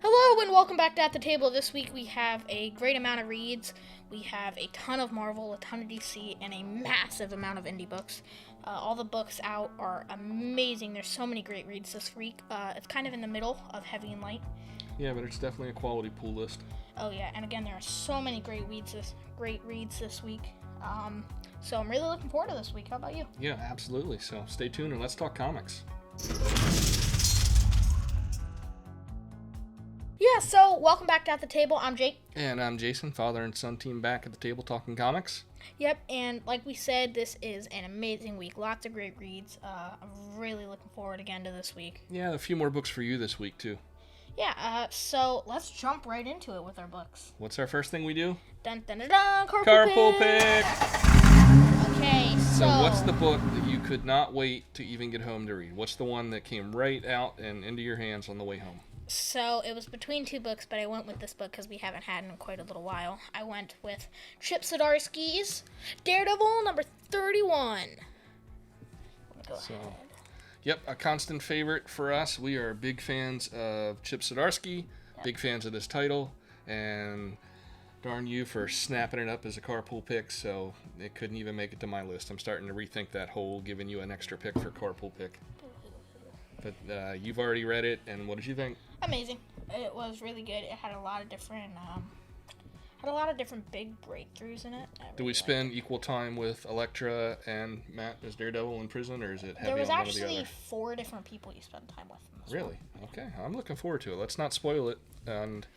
Hello and welcome back to At the Table. This week we have a great amount of reads. We have a ton of Marvel, a ton of DC, and a massive amount of indie books. All the books out are amazing. There's so many great reads this week. It's kind of in the middle of heavy and light. Yeah, but it's definitely a quality pool list. Oh yeah, and again, there are so many great reads this week. So I'm really looking forward to this week. How about you? Yeah, absolutely. So stay tuned and let's talk comics. Yeah, so welcome back to At the Table. I'm Jake. And I'm Jason, father and son team back at the table talking comics. Yep, and like we said, this is an amazing week. Lots of great reads. I'm really looking forward again to this week. Yeah, a few more books for you this week, too. Yeah, so let's jump right into it with our books. What's our first thing we do? Dun dun dun dun! Carpool Pick! Okay, So what's the book that you could not wait to even get home to read? What's the one that came right out and into your hands on the way home? So it was between two books, but I went with this book because we haven't had it in quite a little while. I went with Chip Zdarsky's Daredevil number 31. Go ahead. Yep, a constant favorite for us. We are big fans of Chip Zdarsky, big fans of this title, and darn you for snapping it up as a carpool pick, so it couldn't even make it to my list. I'm starting to rethink that whole giving you an extra pick for carpool pick. But you've already read it, and what did you think? Amazing. It was really good. It had a lot of different big breakthroughs in it. Do we spend equal time with Elektra and Matt as Daredevil in prison, or is it heavy There was on one or the actually other? 4 different people you spend time with in this Really? Okay, I'm looking forward to it. Let's not spoil it, and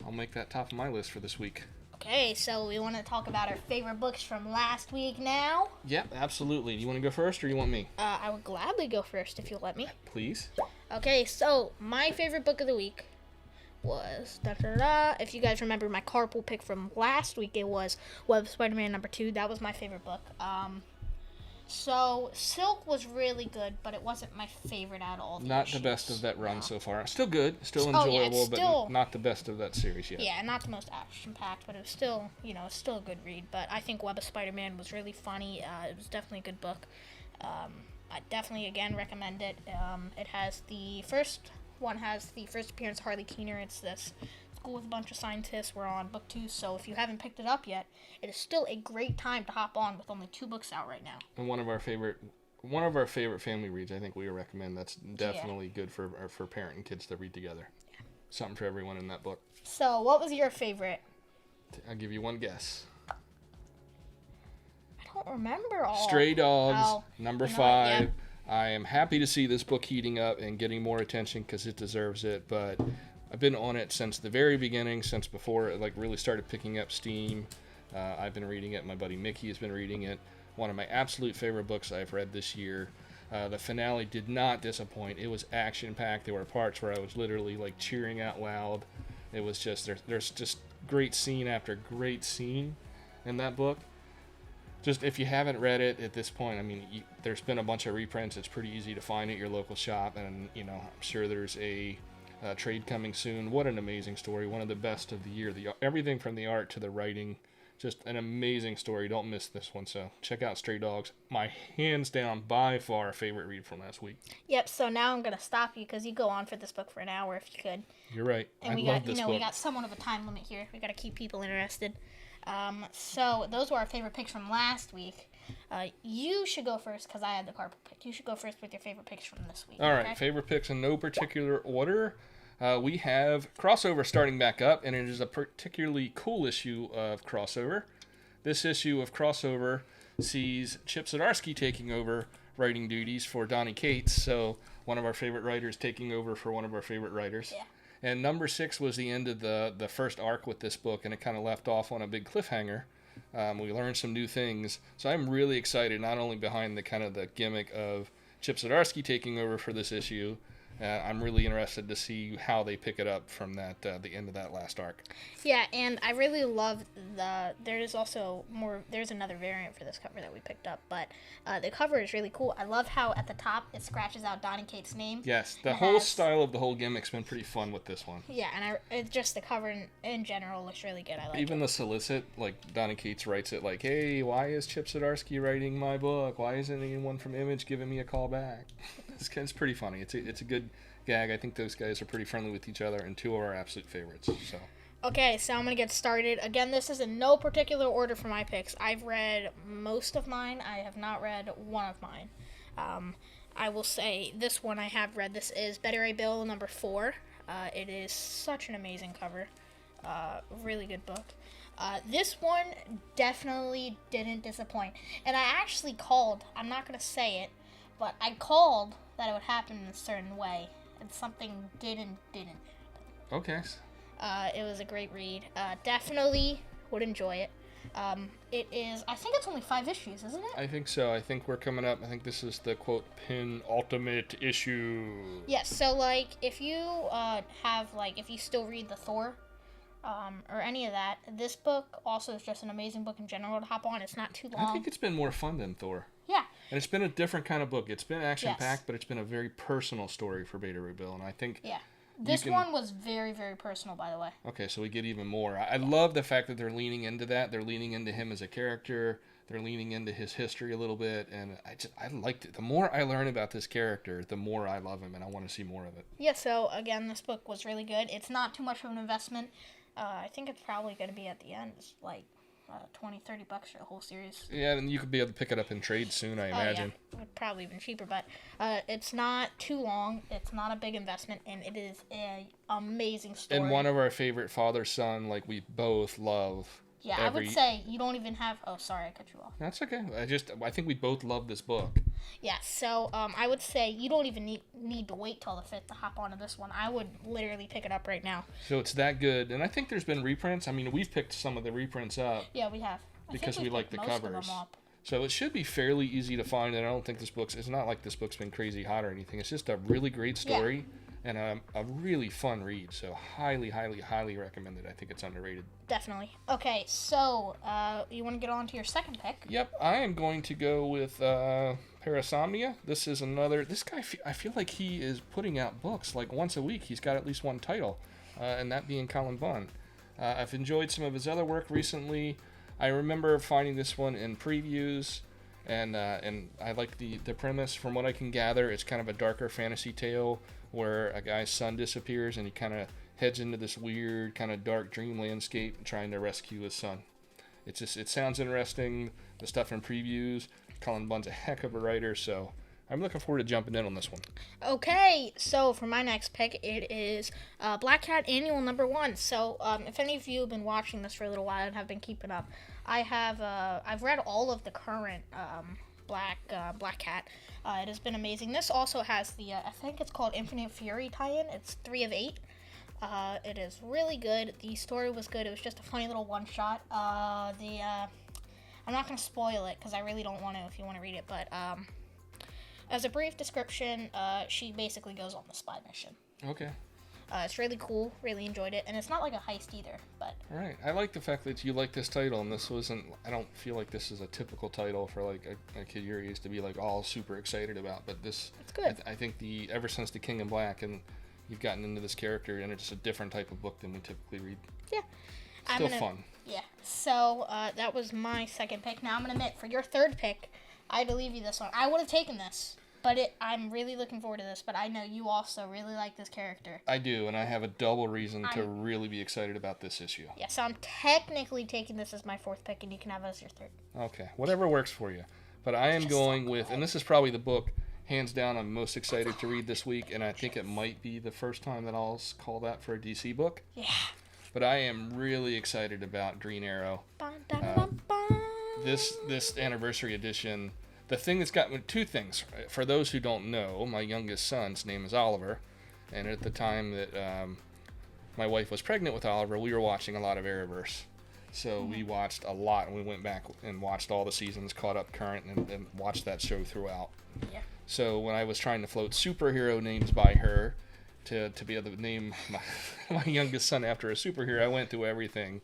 I'll make that top of my list for this week. Okay, so we want to talk about our favorite books from last week now. Yep, absolutely. Do you want to go first, or you want me? I would gladly go first if you'll let me. Please. Okay, so my favorite book of the week was if you guys remember my carpool pick from last week, it was Web of Spider-Man number 2. That was my favorite book. So Silk was really good, but it wasn't my favorite out of all the Not issues. the best of that run so far. Still good, still Oh, yeah, enjoyable, it's still- but not the best of that series yet. Yeah, not the most action-packed, but it was still, it's still a good read. But I think Web of Spider-Man was really funny. It was definitely a good book. I definitely, again, recommend it. It has the first appearance of Harley Keener. It's this school with a bunch of scientists. We're on book 2, so if you haven't picked it up yet, it is still a great time to hop on with only 2 books out right now. And one of our favorite family reads, I think we recommend. That's definitely good for parent and kids to read together. Yeah. Something for everyone in that book. So, what was your favorite? I'll give you one guess. I don't remember all. Stray Dogs, number 5. Yeah. I am happy to see this book heating up and getting more attention because it deserves it, but I've been on it since the very beginning, since before it really started picking up steam. I've been reading it. My buddy Mickey has been reading it. One of my absolute favorite books I've read this year. The finale did not disappoint. It was action-packed. There were parts where I was literally cheering out loud. It was just there's just great scene after great scene in that book. Just if you haven't read it at this point, there's been a bunch of reprints. It's pretty easy to find at your local shop, and I'm sure there's a trade coming soon. What an amazing story! One of the best of the year. Everything from the art to the writing, just an amazing story. Don't miss this one. So check out Stray Dogs. My hands down, by far, favorite read from last week. Yep. So now I'm gonna stop you because you go on for this book for an hour if you could. You're right. And we got somewhat of a time limit here. We got to keep people interested. So those were our favorite picks from last week. You should go first because I had the carpool pick. You should go first with your favorite picks from this week. All right, favorite picks in no particular order. We have Crossover starting back up, and it is a particularly cool issue of Crossover. This issue of Crossover sees Chip Zdarsky taking over writing duties for Donny Cates, so one of our favorite writers taking over for one of our favorite writers. Yeah. And number 6 was the end of the first arc with this book, and it kind of left off on a big cliffhanger. We learned some new things, so I'm really excited, not only behind the gimmick of Chip Zdarsky taking over for this issue. I'm really interested to see how they pick it up from the end of that last arc. Yeah, and I really love there's another variant for this cover that we picked up, but the cover is really cool. I love how at the top it scratches out Donny Cates' name. Yes, the whole style of the whole gimmick's been pretty fun with this one. Yeah, and it's just the cover in general looks really good. I like Even it. the solicit, Donny Cates writes it hey, why is Chip Zdarsky writing my book? Why isn't anyone from Image giving me a call back? It's pretty funny. It's a good Gag. I think those guys are pretty friendly with each other, and two of our absolute favorites. So. Okay, so I'm going to get started. Again, this is in no particular order for my picks. I've read most of mine. I have not read one of mine. I will say this one I have read. This is Betty Ray Bill number 4. It is such an amazing cover. Really good book. This one definitely didn't disappoint. And I actually called, I'm not going to say it, but I called that it would happen in a certain way. And something didn't happen. Okay. It was a great read. Definitely would enjoy it. It is, I think it's only 5 issues, isn't it? I think so. I think we're coming up. I think this is the, quote, penultimate issue. Yes, so, like, if you if you still read the Thor, or any of that, this book also is just an amazing book in general to hop on. It's not too long. I think it's been more fun than Thor. Yeah. And it's been a different kind of book. It's been action-packed, but it's been a very personal story for Beta Ray Bill, and I think... Yeah. This one was very, very personal, by the way. Okay, so we get even more. I love the fact that they're leaning into that. They're leaning into him as a character. They're leaning into his history a little bit, and I liked it. The more I learn about this character, the more I love him, and I want to see more of it. Yeah, so, again, this book was really good. It's not too much of an investment. I think it's probably going to be at the end, like, $20-$30 for the whole series. Yeah, and you could be able to pick it up in trade soon, I imagine. Yeah. Probably even cheaper, but it's not too long. It's not a big investment, and it is an amazing story. And one of our favorite father-son, like we both love. Yeah, I would say you don't even have... Oh, sorry, I cut you off. That's okay. I think we both love this book. Yeah, so I would say you don't even need to wait till the 5th to hop onto this one. I would literally pick it up right now. So it's that good. And I think there's been reprints. I mean, we've picked some of the reprints up. Yeah, we have. Because we like the covers. So it should be fairly easy to find, and I don't think it's not like this book's been crazy hot or anything. It's just a really great story and a really fun read. So highly, highly, highly recommended. I think it's underrated. Definitely. Okay, so you want to get on to your second pick? Yep, I am going to go with Parasomnia. This is another... This guy, I feel like he is putting out books like once a week. He's got at least one title, and that being Colin Bunn. I've enjoyed some of his other work recently. I remember finding this one in previews, and I like the premise. From what I can gather, it's kind of a darker fantasy tale where a guy's son disappears, and he kind of heads into this weird, kind of dark dream landscape trying to rescue his son. It sounds interesting, the stuff in previews. Colin Bunn's a heck of a writer, so I'm looking forward to jumping in on this one. Okay, so for my next pick, it is Black Cat Annual number 1. So if any of you have been watching this for a little while and have been keeping up, I've read all of the current Black Cat. It has been amazing. This also has the I think it's called Infinite Fury tie-in. It's 3 of 8. It is really good. The story was good. It was just a funny little one-shot. I'm not going to spoil it because I really don't want to if you want to read it, but as a brief description, she basically goes on the spy mission. Okay. It's really cool. Really enjoyed it. And it's not like a heist either, but... All right. I like the fact that you like this title, and this wasn't... I don't feel like this is a typical title for, like, a kid your age to be, like, all super excited about. But this... It's good. I think ever since The King in Black, and you've gotten into this character, and it's a different type of book than we typically read. Yeah. Still fun. Yeah. So, that was my second pick. Now I'm going to admit, for your third pick, I had to leave you this one. I would have taken this. But I'm really looking forward to this, but I know you also really like this character. I do, and I have a double reason to really be excited about this issue. Yeah, so I'm technically taking this as my 4th pick, and you can have it as your 3rd. Okay, whatever works for you. But I am going with, and this is probably the book, hands down, I'm most excited to read this week, and I think it might be the first time that I'll call that for a DC book. Yeah. But I am really excited about Green Arrow. This anniversary edition... The thing that's got two things. For those who don't know, my youngest son's name is Oliver, and at the time that my wife was pregnant with Oliver, we were watching a lot of Arrowverse. So we watched a lot, and we went back and watched all the seasons, caught up current, and watched that show throughout. Yeah. So when I was trying to float superhero names by her to be able to name my youngest son after a superhero, I went through everything.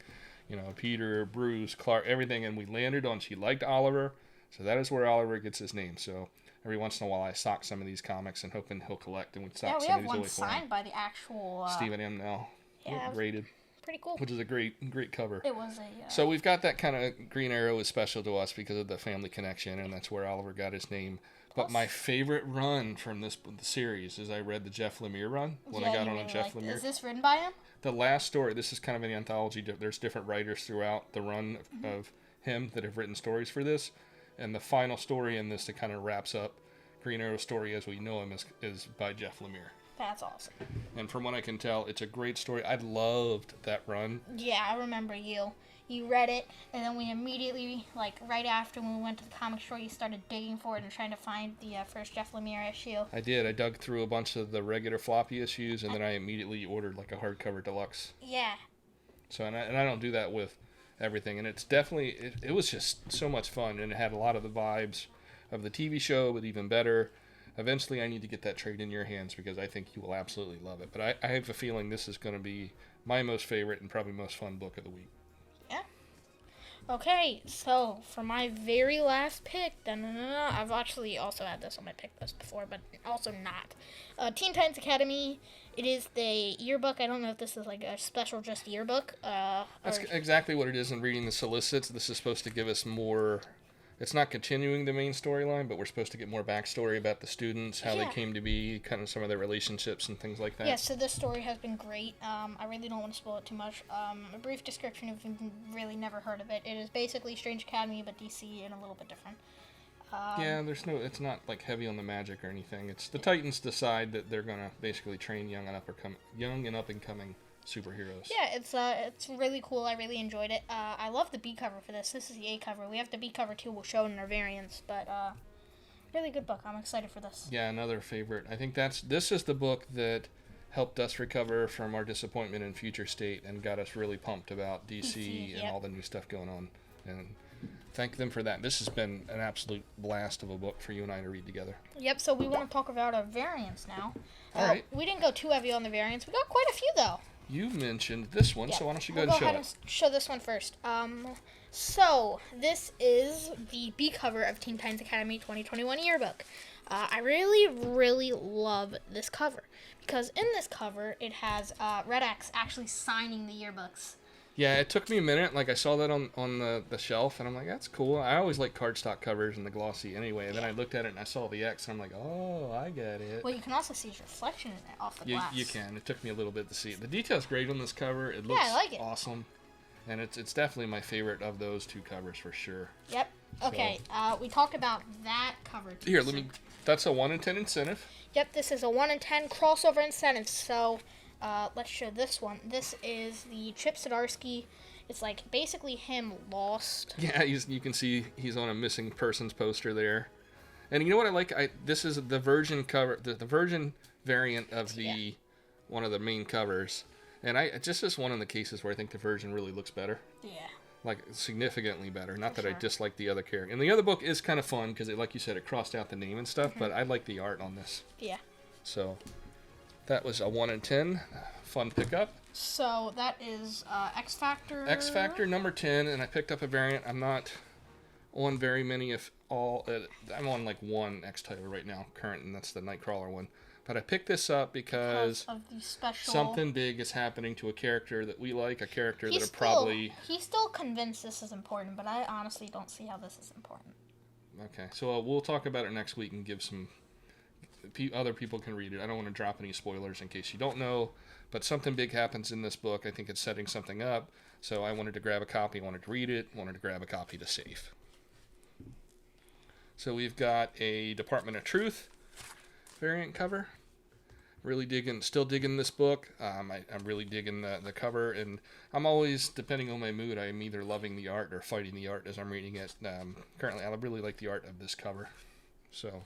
You know, Peter, Bruce, Clark, everything, and we landed on she liked Oliver. So that is where Oliver gets his name. So every once in a while, I stock some of these comics and hoping he'll collect. And we stock some of these. Yeah, we have one signed by the actual Stephen M. now. Yeah, rated. Pretty cool. Which is a great cover. It was a. So we've got that kind of Green Arrow is special to us because of the family connection, and that's where Oliver got his name. But my favorite run from the series is I read the Jeff Lemire run when I got on a Jeff Lemire. Is this written by him? The last story, this is kind of an anthology. There's different writers throughout the run of him that have written stories for this. And the final story in this that kind of wraps up Green Arrow's story as we know him is by Jeff Lemire. That's awesome. And from what I can tell, it's a great story. I loved that run. Yeah, I remember you. You read it, and then we immediately, right after when we went to the comic store, you started digging for it and trying to find the first Jeff Lemire issue. I did. I dug through a bunch of the regular floppy issues, and then I immediately ordered a hardcover deluxe. Yeah. So, and I don't do that with everything, and it's definitely, it was just so much fun, and it had a lot of the vibes of the TV show, but even better. Eventually, I need to get that trade in your hands because I think you will absolutely love it. But I have a feeling this is going to be my most favorite and probably most fun book of the week. Yeah. Okay, so for my very last pick, I've actually also had this on my pick list before, but also not. Teen Titans Academy. It is the yearbook. I don't know if this is a special just yearbook. That's exactly what it is in reading the solicits. This is supposed to give us more. It's not continuing the main storyline, but we're supposed to get more backstory about the students, how they came to be, kind of some of their relationships and things like that. Yeah, so this story has been great. I really don't want to spoil it too much. A brief description if you've really never heard of it. It is basically Strange Academy, but DC and a little bit different. Yeah, it's not heavy on the magic or anything. It's the Titans decide that they're going to basically train young and up and coming superheroes. Yeah, it's really cool. I really enjoyed it. I love the B cover for this. This is the A cover. We have the B cover too. We'll show it in our variants, but really good book. I'm excited for this. Yeah, another favorite. I think this is the book that helped us recover from our disappointment in Future State and got us really pumped about DC and all the new stuff going on. And thank them for that. This has been an absolute blast of a book for you and I to read together. Yep. So we want to talk about our variants now. All right. We didn't go too heavy on the variants. We got quite a few though. You mentioned this one, so why don't you go ahead and show it? Go ahead and show this one first. So this is the B cover of Teen Titans Academy 2021 yearbook. I really, really love this cover because in this cover it has Red X actually signing the yearbooks. Yeah, it took me a minute. I saw that on the shelf, and I'm like, that's cool. I always like cardstock covers and the glossy anyway. And then I looked at it, and I saw the X, and I'm like, oh, I get it. Well, you can also see his reflection in it off the glass. You can. It took me a little bit to see it. The detail's great on this cover. It looks awesome. And it's definitely my favorite of those two covers for sure. Yep. Okay, we talked about that cover too. Here, that's a 1 in 10 incentive. Yep, this is a 1 in 10 crossover incentive, so... let's show this one. This is the Chip Zdarsky. It's basically him lost. Yeah, you can see he's on a missing persons poster there. And you know what I like? This is the Virgin cover, the Virgin variant of the one of the main covers. And this is one of the cases where I think the Virgin really looks better. Yeah. Significantly better. Not that I dislike the other character. And the other book is kind of fun because, like you said, it crossed out the name and stuff. But I like the art on this. Yeah. So... that was a 1 in 10. Fun pickup. So that is X Factor. X Factor number 10, and I picked up a variant. I'm not on very many, if all. I'm on one X title right now, current, and that's the Nightcrawler one. But I picked this up because of the special. Something big is happening to a character that we like, a character that are probably. He's still convinced this is important, but I honestly don't see how this is important. Okay, so we'll talk about it next week and give some. Other people can read it. I don't want to drop any spoilers in case you don't know, but something big happens in this book. I think it's setting something up, so I wanted to grab a copy, wanted to read it, wanted to grab a copy to save. So we've got a Department of Truth variant cover. Still digging this book. I'm really digging the cover, and I'm always, depending on my mood, I'm either loving the art or fighting the art as I'm reading it. Currently, I really like the art of this cover, so...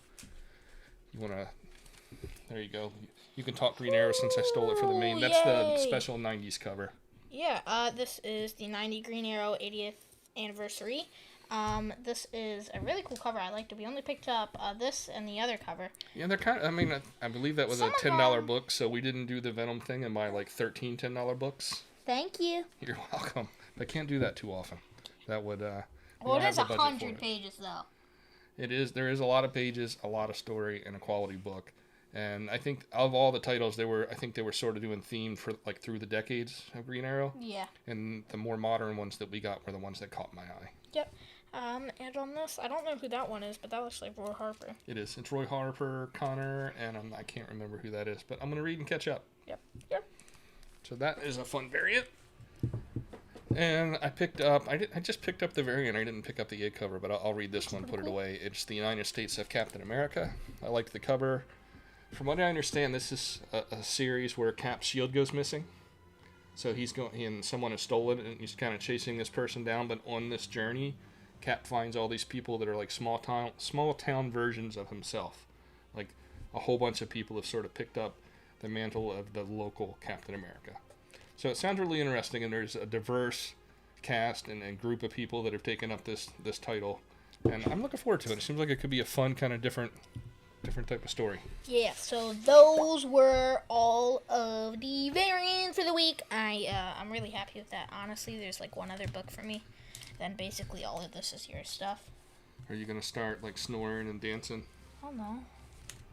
there you go. You can talk Green Arrow since I stole it for the main. That's the special 90s cover. Yeah, this is the 90 Green Arrow 80th anniversary. This is a really cool cover. I liked it. We only picked up this and the other cover. Yeah, they're kind of, I believe that was a $10 book, so we didn't do the Venom thing and buy 13 $10 books. Thank you. You're welcome. I can't do that too often. That would, well, it is 100 pages, though. It is. There is a lot of pages, a lot of story, and a quality book. And I think of all the titles, they were sort of doing theme for through the decades of Green Arrow. Yeah. And the more modern ones that we got were the ones that caught my eye. Yep. And on this, I don't know who that one is, but that looks like Roy Harper. It is. It's Roy Harper, Connor, and I can't remember who that is, but I'm going to read and catch up. Yep. So that is a fun variant. And I picked up, I just picked up the variant. I didn't pick up the A cover, but I'll read this one, put it away. It's the United States of Captain America. I liked the cover. From what I understand, this is a series where Cap's shield goes missing. So he's going, and someone has stolen it, and he's kind of chasing this person down. But on this journey, Cap finds all these people that are like small town versions of himself. Like a whole bunch of people have sort of picked up the mantle of the local Captain America. So it sounds really interesting, and there's a diverse cast and group of people that have taken up this title, and I'm looking forward to it. It seems like it could be a fun, kind of different type of story. Yeah, so those were all of the variants for the week. I'm really happy with that. Honestly, there's like one other book for me. Then basically all of this is your stuff. Are you going to start like snoring and dancing? Oh no.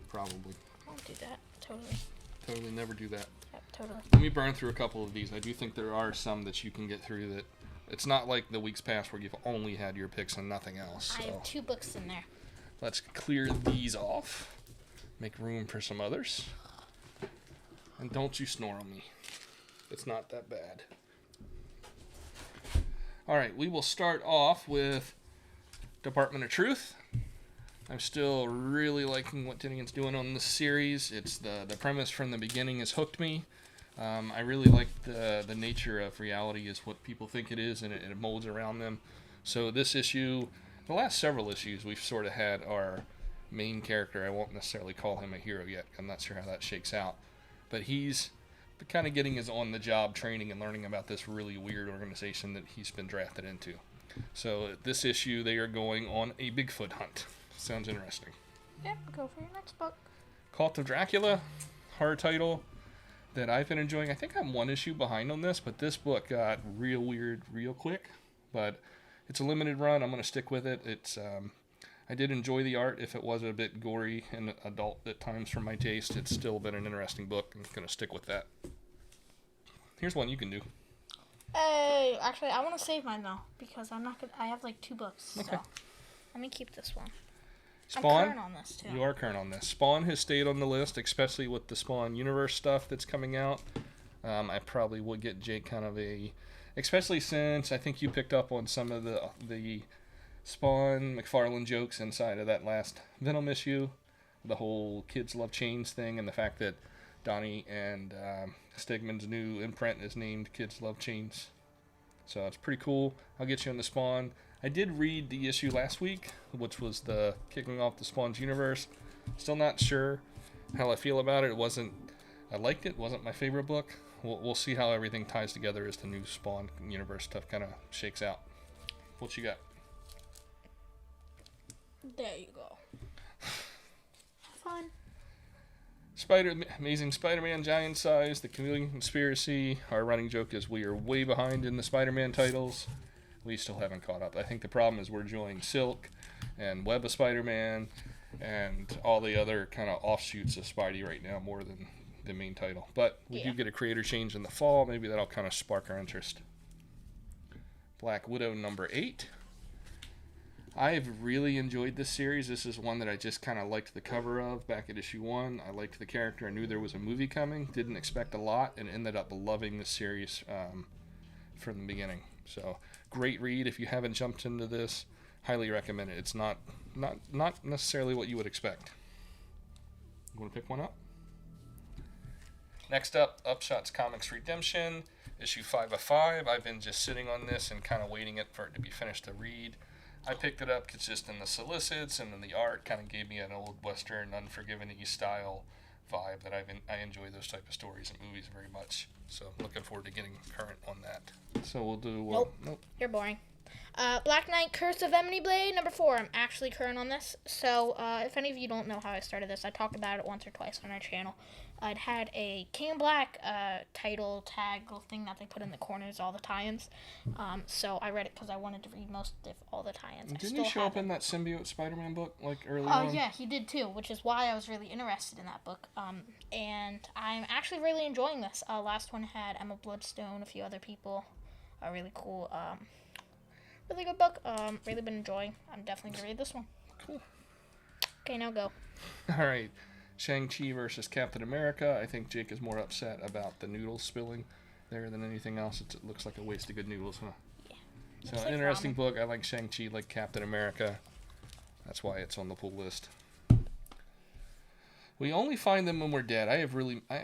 Probably. I won't do that. Totally never do that. Yep, totally. Let me burn through a couple of these. I do think there are some that you can get through that. It's not like the weeks past where you've only had your picks and nothing else. So. I have 2 books in there. Let's clear these off. Make room for some others. And don't you snore on me. It's not that bad. Alright, we will start off with Department of Truth. I'm still really liking what Tinian's doing on this series. It's the premise from the beginning has hooked me. I really like the nature of reality is what people think it is, and it molds around them. So this issue, the last several issues, we've sort of had our main character. I won't necessarily call him a hero yet. I'm not sure how that shakes out. But he's kind of getting his on-the-job training and learning about this really weird organization that he's been drafted into. So this issue, they are going on a Bigfoot hunt. Sounds interesting. Yep, go for your next book. Cult of Dracula, horror title that I've been enjoying. I think I'm 1 issue behind on this, but this book got real weird real quick. But it's a limited run. I'm going to stick with it. It's I did enjoy the art. If it was a bit gory and adult at times for my taste, it's still been an interesting book. I'm going to stick with that. Here's one you can do. Hey, actually, I want to save mine though because I'm not gonna. I have like 2 books. Okay. So let me keep this one. Spawn. I'm current on this too. You are current on this. Spawn has stayed on the list, especially with the Spawn universe stuff that's coming out. I probably would get Jake kind of especially since I think you picked up on some of the Spawn McFarlane jokes inside of that last Venom issue, the whole kids love chains thing, and the fact that Donnie and Stigman's new imprint is named Kids Love Chains. So it's pretty cool. I'll get you on the Spawn. I did read the issue last week, which was the kicking off the Spawn's universe. Still not sure how I feel about it. I liked it. It wasn't my favorite book. We'll see how everything ties together as the new Spawn universe stuff kind of shakes out. What you got? There you go. Fun. Amazing Spider-Man Giant Size, The Chameleon Conspiracy. Our running joke is we are way behind in the Spider-Man titles. We still haven't caught up. I think the problem is we're enjoying Silk and Web of Spider-Man and all the other kind of offshoots of Spidey right now more than the main title. But we do get a creator change in the fall. Maybe that'll kind of spark our interest. Black Widow number 8. I've really enjoyed this series. This is one that I just kind of liked the cover of back at issue 1. I liked the character. I knew there was a movie coming. Didn't expect a lot and ended up loving the series from the beginning. So great read. If you haven't jumped into this, highly recommend it. It's not necessarily what you would expect. You want to pick one up? Next up, Upshot's Comics Redemption, issue 5 of 5. I've been just sitting on this and kind of waiting for it to be finished to read. I picked it up because just in the solicits and in the art kind of gave me an old Western Unforgiven East style vibe that I enjoy those type of stories and movies very much. So I'm looking forward to getting current on that. So we'll do... Nope. You're boring. Black Knight Curse of Ebony Blade, number 4. I'm actually current on this. So if any of you don't know how I started this, I talked about it once or twice on our channel. It had a King Black title tag little thing that they put in the corners, all the tie-ins. So I read it because I wanted to read most of all the tie-ins. Didn't he show up in that Symbiote Spider-Man book like early on? Oh, yeah, he did too, which is why I was really interested in that book. And I'm actually really enjoying this. Last one had Emma Bloodstone, a few other people. Really cool. Really good book. Really been enjoying. I'm definitely gonna read this one. Cool. Okay, now go. All right. Shang-Chi versus Captain America. I think Jake is more upset about the noodles spilling there than anything else. It looks like a waste of good noodles, huh? Yeah. So, Looks like interesting ramen. book. I like Shang-Chi, like Captain America. That's why it's on the pull list. We only find them when we're dead. I have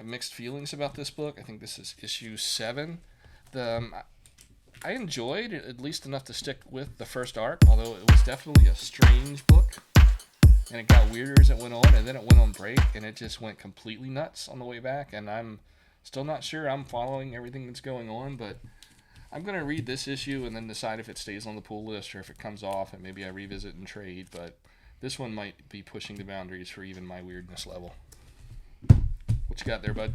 mixed feelings about this book. I think this is issue 7. I enjoyed it at least enough to stick with the first arc, although it was definitely a strange book. And it got weirder as it went on, and then it went on break, and it just went completely nuts on the way back. And I'm still not sure I'm following everything that's going on, but I'm going to read this issue and then decide if it stays on the pull list or if it comes off, and maybe I revisit and trade. But this one might be pushing the boundaries for even my weirdness level. What you got there, bud?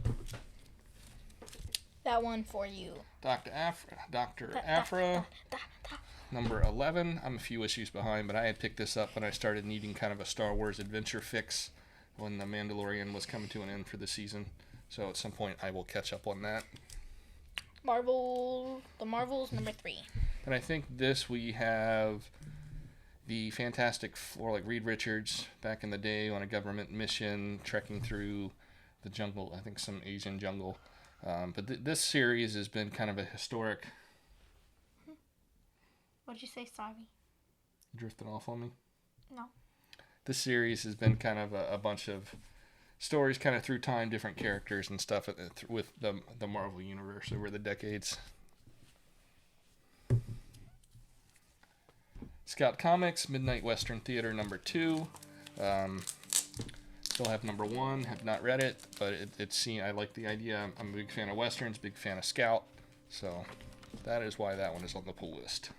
That one for you. Dr. Afra, number 11. I'm a few issues behind, but I had picked this up when I started needing kind of a Star Wars adventure fix when The Mandalorian was coming to an end for the season. So at some point I will catch up on that. The Marvels, number 3. And I think this we have the Fantastic Four, like Reed Richards back in the day on a government mission, trekking through the jungle, I think some Asian jungle. But this series has been kind of a historic... What'd you say? Sorry. Drifted off on me? No. This series has been kind of a bunch of stories kind of through time, different characters and stuff with the Marvel Universe over the decades. Scout Comics, Midnight Western Theater, number 2. Still have number 1. Have not read it, but I like the idea. I'm a big fan of Westerns, big fan of Scout. So that is why that one is on the pull list.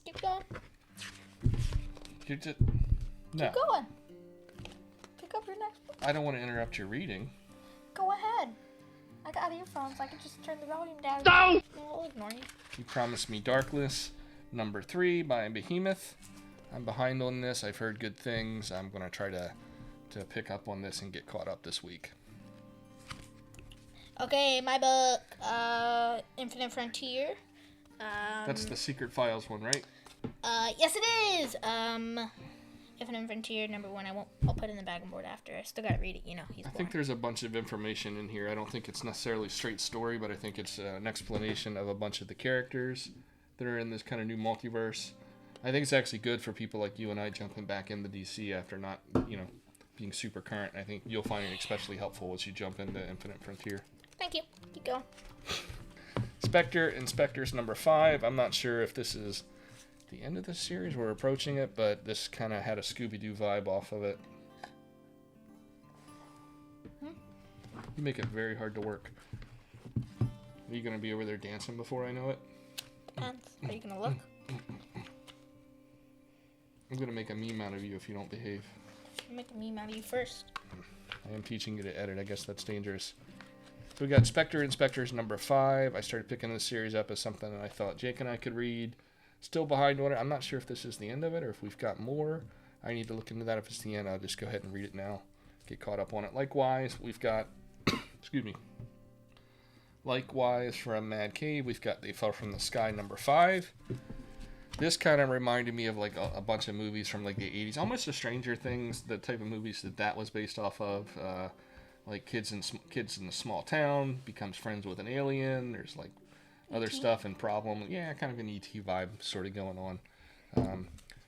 Keep going. No. Keep going. Pick up your next book. I don't want to interrupt your reading. Go ahead. I got earphones. I can just turn the volume down. No! I'll ignore you. You Promised Me Darkness, number 3 by Behemoth. I'm behind on this. I've heard good things. I'm going to try to pick up on this and get caught up this week. Okay, my book, Infinite Frontier. That's the Secret Files one, right? Yes it is. Infinite Frontier, number 1. I'll put it in the bag and board after. I still gotta read it, I think there's a bunch of information in here. I don't think it's necessarily straight story, but I think it's an explanation of a bunch of the characters that are in this kind of new multiverse. I think it's actually good for people like you and I jumping back into DC after not, being super current. I think you'll find it especially helpful as you jump into Infinite Frontier. Thank you. Keep going. Inspectors number 5. I'm not sure if this is the end of the series. We're approaching it, but this kind of had a Scooby-Doo vibe off of it. You make it very hard to work. Are you going to be over there dancing before I know it? Depends. Are you gonna look? I'm going to make a meme out of you if you don't behave. Make a meme out of you first. I am teaching you to edit. I guess that's dangerous. So we got Inspectors number 5. I started picking this series up as something that I thought Jake and I could read. Still behind on it. I'm not sure if this is the end of it or if we've got more. I need to look into that. If it's the end, I'll just go ahead and read it now. Get caught up on it. Likewise, we've got... excuse me. Likewise, from Mad Cave, we've got They Fell From the Sky number 5. This kind of reminded me of like a bunch of movies from like the 80s. Almost the Stranger Things, the type of movies that was based off of. Like kids in a small town becomes friends with an alien. There's like other stuff and problem. Yeah, kind of an ET vibe sort of going on.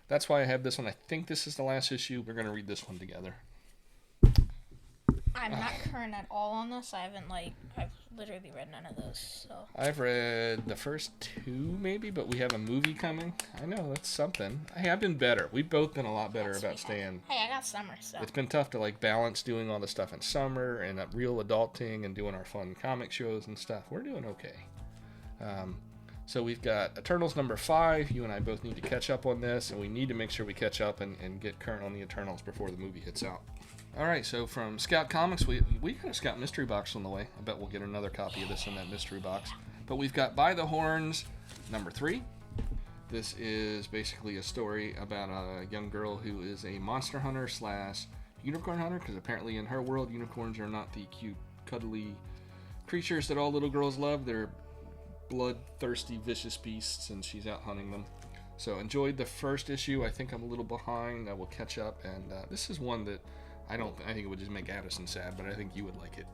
That's why I have this one. I think this is the last issue. We're going to read this one together. I'm not current at all on this. I've literally read none of those. So I've read the first 2 maybe, but we have a movie coming. I know, that's something. Hey, I've been better. We've both been a lot better about staying. Hey, I got summer, so. It's been tough to like balance doing all the stuff in summer and real adulting and doing our fun comic shows and stuff. We're doing okay. So we've got Eternals number 5. You and I both need to catch up on this, and we need to make sure we catch up and get current on the Eternals before the movie hits out. All right, so from Scout Comics, we got a Scout mystery box on the way. I bet we'll get another copy of this in that mystery box. But we've got By the Horns, number 3. This is basically a story about a young girl who is a monster hunter / unicorn hunter, because apparently in her world, unicorns are not the cute, cuddly creatures that all little girls love. They're bloodthirsty, vicious beasts, and she's out hunting them. So enjoyed the first issue. I think I'm a little behind. I will catch up, and this is one that I think it would just make Addison sad, but I think you would like it.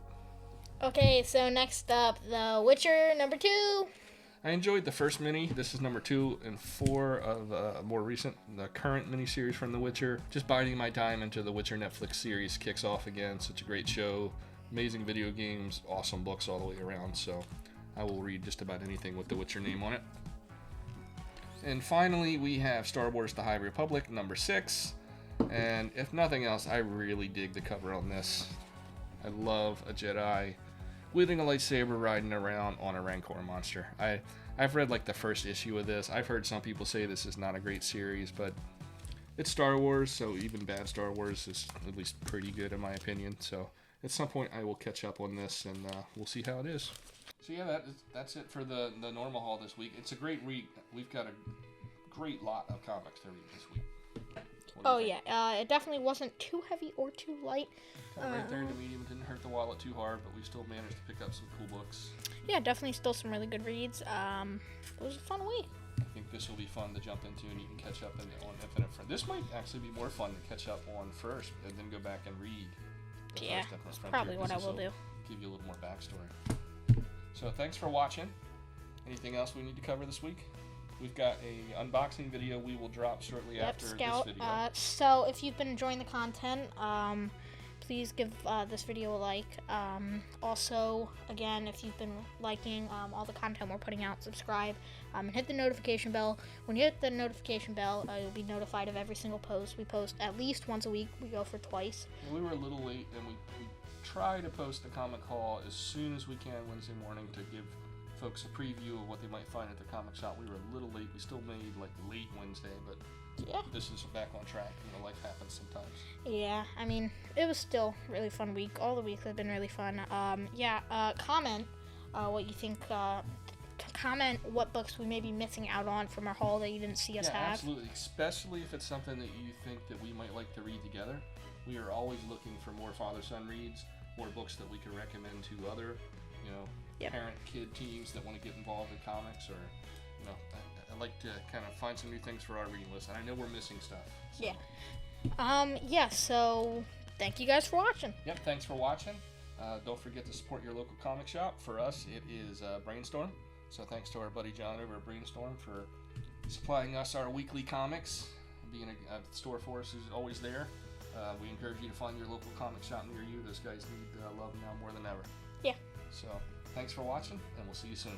Okay, so next up, The Witcher #2. I enjoyed the first mini. This is number 2 and 4 of the current miniseries from The Witcher. Just biding my time until the Witcher Netflix series kicks off again. Such a great show, amazing video games, awesome books all the way around. So I will read just about anything with the Witcher name on it. And finally, we have Star Wars: The High Republic #6. And if nothing else, I really dig the cover on this. I love a Jedi wielding a lightsaber riding around on a Rancor monster. I've read like the first issue of this. I've heard some people say this is not a great series, but it's Star Wars, so even bad Star Wars is at least pretty good in my opinion. So at some point I will catch up on this, and we'll see how it is. So yeah, that's it for the normal haul this week. It's a great read. We've got a great lot of comics to read this week. Oh yeah, it definitely wasn't too heavy or too light. Right there in the medium, didn't hurt the wallet too hard, but we still managed to pick up some cool books. Yeah, definitely still some really good reads. It was a fun week. I think this will be fun to jump into, and you can catch up on Infinite Friend. This might actually be more fun to catch up on first, and then go back and read. Yeah, that's probably what I will do. Give you a little more backstory. So thanks for watching. Anything else we need to cover this week? We've got a unboxing video we will drop shortly after Scout. this video. So if you've been enjoying the content, please give this video a like. Also, again, if you've been liking all the content we're putting out, subscribe and hit the notification bell. When you hit the notification bell, you'll be notified of every single post. We post at least once a week. We go for twice. We were a little late, and we try to post the comic haul as soon as we can Wednesday morning to give folks a preview of what they might find at the comic shop. We were a little late. We still made like late Wednesday, but yeah, this is back on track. Life happens sometimes. Yeah, I mean, it was still a really fun week. All the weeks have been really fun. Comment what you think. Comment what books we may be missing out on from our haul that you didn't see us have. Absolutely, especially if it's something that you think that we might like to read together. We are always looking for more father-son reads, more books that we can recommend to other, parent-kid teams that want to get involved in comics, or, I like to kind of find some new things for our reading list, and I know we're missing stuff. So. Yeah. So thank you guys for watching. Yep, thanks for watching. Don't forget to support your local comic shop. For us, it is Brainstorm. So thanks to our buddy John over at Brainstorm for supplying us our weekly comics. Being a store for us is always there. We encourage you to find your local comic shop near you. Those guys need love now more than ever. Yeah. So thanks for watching, and we'll see you soon.